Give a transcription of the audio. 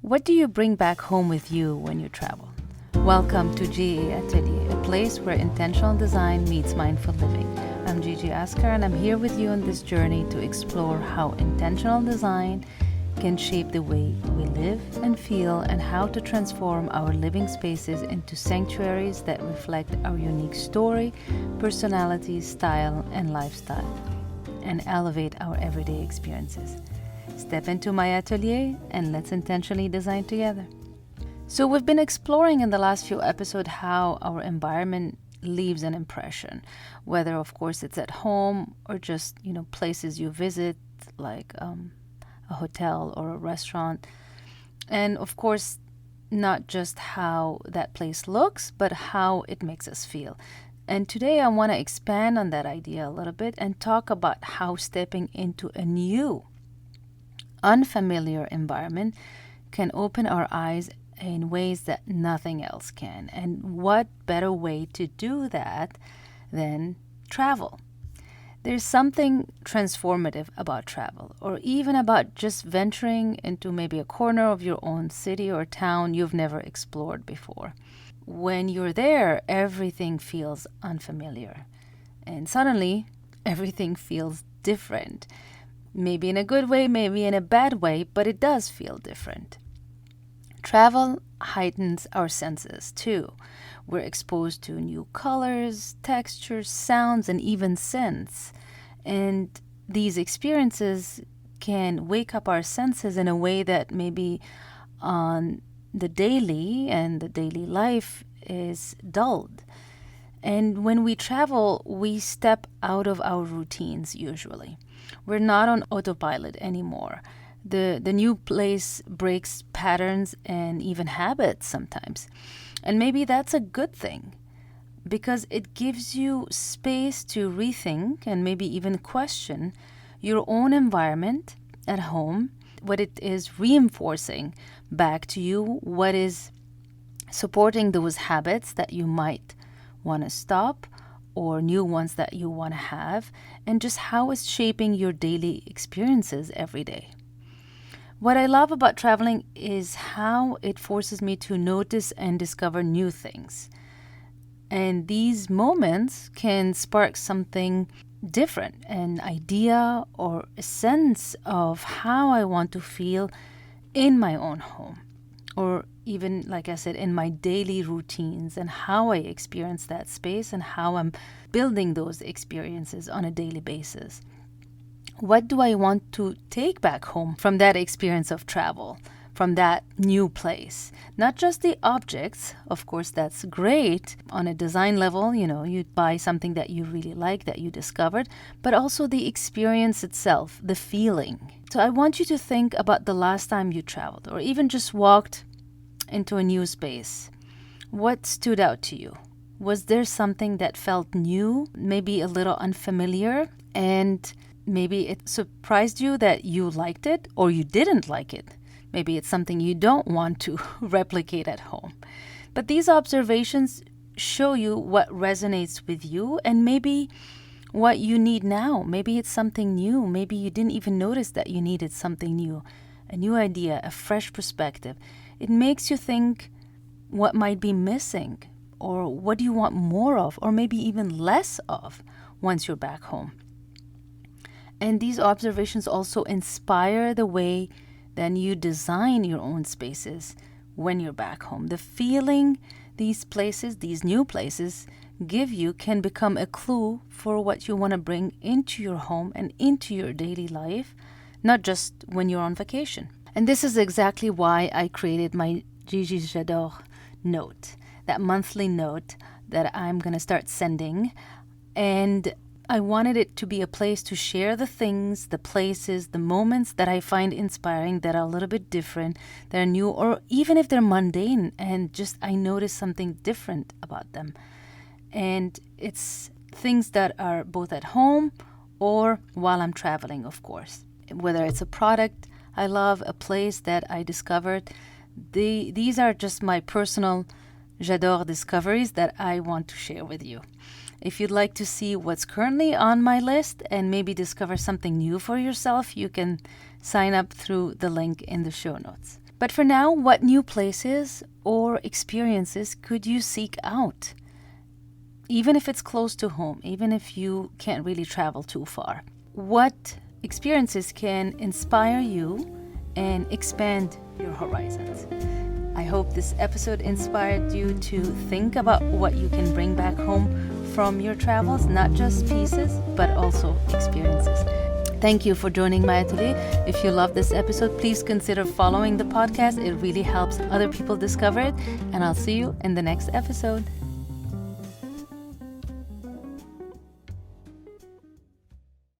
What do you bring back home with you when you travel? Welcome to GA Atelier, a place where intentional design meets mindful living. I'm Gigi Askar, and I'm here with you on this journey to explore how intentional design can shape the way we live and feel, and how to transform our living spaces into sanctuaries that reflect our unique story, personality, style, and lifestyle, and elevate our everyday experiences. Step into my atelier and let's intentionally design together. So we've been exploring in the last few episodes how our environment leaves an impression, whether of course it's at home or just, places you visit like a hotel or a restaurant. And of course, not just how that place looks, but how it makes us feel. And today I want to expand on that idea a little bit and talk about how stepping into a new unfamiliar environment can open our eyes in ways that nothing else can. And what better way to do that than travel? There's something transformative about travel, or even about just venturing into maybe a corner of your own city or town you've never explored before. When you're there, everything feels unfamiliar, and suddenly everything feels different. Maybe in a good way, maybe in a bad way, but it does feel different. Travel heightens our senses too. We're exposed to new colors, textures, sounds, and even scents. And these experiences can wake up our senses in a way that maybe on the daily and the daily life is dulled. And when we travel, we step out of our routines usually. We're not on autopilot anymore. The new place breaks patterns and even habits sometimes. And maybe that's a good thing because it gives you space to rethink and maybe even question your own environment at home, what it is reinforcing back to you, what is supporting those habits that you might want to stop, or new ones that you want to have, and just how it's shaping your daily experiences every day. What I love about traveling is how it forces me to notice and discover new things. And these moments can spark something different, an idea or a sense of how I want to feel in my own home, or even, like I said, in my daily routines, and how I experience that space and how I'm building those experiences on a daily basis. What do I want to take back home from that experience of travel, from that new place? Not just the objects, of course, that's great on a design level, you buy something that you really like, that you discovered, but also the experience itself, the feeling. So I want you to think about the last time you traveled, or even just walked into a new space. What stood out to you? Was there something that felt new, maybe a little unfamiliar, and maybe it surprised you that you liked it or you didn't like it? Maybe it's something you don't want to replicate at home. But these observations show you what resonates with you and maybe what you need now. Maybe it's something new. Maybe you didn't even notice that you needed something new, a new idea, a fresh perspective. It makes you think what might be missing, or what do you want more of, or maybe even less of once you're back home. And these observations also inspire the way then you design your own spaces when you're back home. The feeling these places, these new places, give you can become a clue for what you want to bring into your home and into your daily life, not just when you're on vacation. And this is exactly why I created my Gigi J'adore note, that monthly note that I'm going to start sending. And I wanted it to be a place to share the things, the places, the moments that I find inspiring, that are a little bit different, that are new, or even if they're mundane and just I notice something different about them. And it's things that are both at home or while I'm traveling, of course. Whether it's a product I love, a place that I discovered, these are just my personal J'adore discoveries that I want to share with you. If you'd like to see what's currently on my list and maybe discover something new for yourself, you can sign up through the link in the show notes. But for now, what new places or experiences could you seek out? Even if it's close to home, even if you can't really travel too far. What experiences can inspire you and expand your horizons? I hope this episode inspired you to think about what you can bring back home from your travels, not just pieces, but also experiences. Thank you for joining Maya today. If you love this episode, please consider following the podcast. It really helps other people discover it. And I'll see you in the next episode.